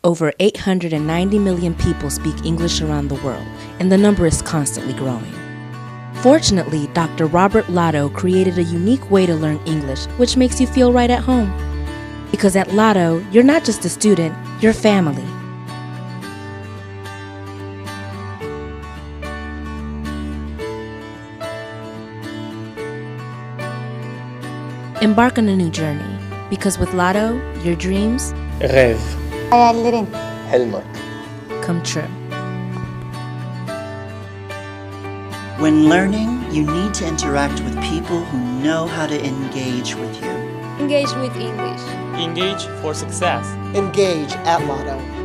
Over 890 million people speak English around the world, and the number is constantly growing. Fortunately, Dr. Robert Lado created a unique way to learn English, which makes you feel right at home. Because at Lado, you're not just a student, you're family. Embark on a new journey, because with Lado, your dreams ريف حلمك come true. When learning, you need to interact with people who know how to engage with you. Engage with English. Engage for success. Engage at LADO.